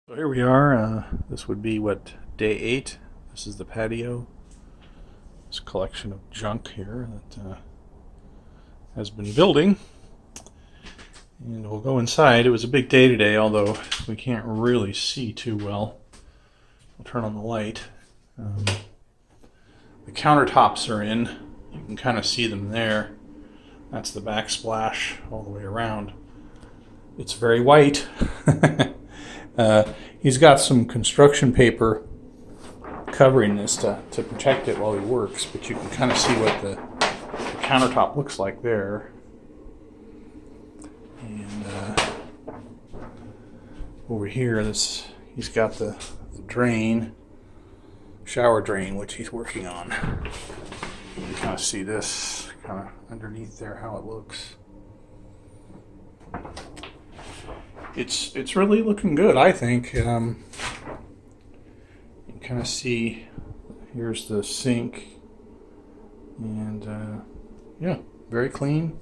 So here we are. This would be day 8. This is the patio. This collection of junk here that has been building. And we'll go inside. It was a big day today, although we can't really see too well. We'll turn on the light. The countertops are in. You can kind of see them there. That's the backsplash all the way around. It's very white. He's got some construction paper covering this to protect it while he works, but you can kind of see what the countertop looks like there. And over here, he's got the drain, shower drain, which he's working on. You can kind of see this kind of underneath there, how it looks. It's really looking good, I think. You can kind of see, here's the sink, and yeah, very clean,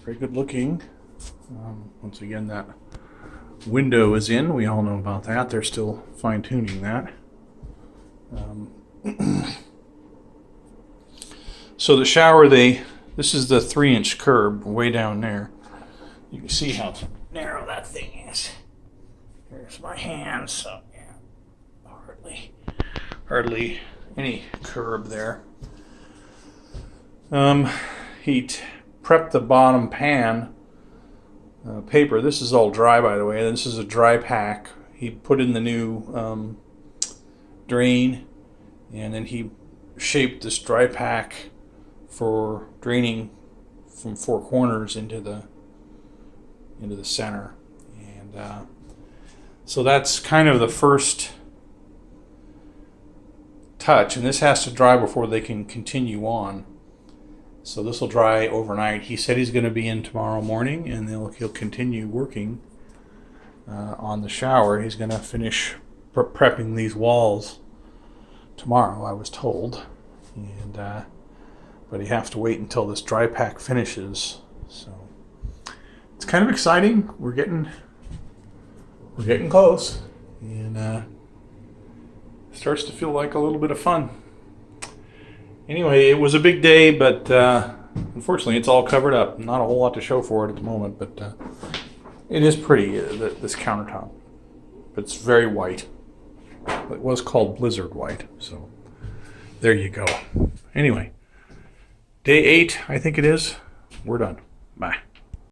very good looking. Once again, that window is in. We all know about that. They're still fine-tuning that. So the shower, this is the 3-inch curb way down there. You can see how narrow that thing is. Here's my hand, so yeah, hardly any curb there. He prepped the bottom pan paper. This is all dry, by the way. This is a dry pack. He put in the new drain, and then he shaped this dry pack for draining from 4 corners into the center. And so that's kind of the first touch, and this has to dry before they can continue on. So this will dry overnight. He said he's going to be in tomorrow morning, and he'll continue working on the shower. He's going to finish prepping these walls tomorrow, I was told, and but he has to wait until this dry pack finishes. So it's kind of exciting. We're getting close, and starts to feel like a little bit of fun. Anyway, it was a big day, but unfortunately, it's all covered up. Not a whole lot to show for it at the moment, but it is pretty. This countertop, but it's very white. It was called Blizzard White, so there you go. Anyway, day 8, I think it is. We're done. Bye.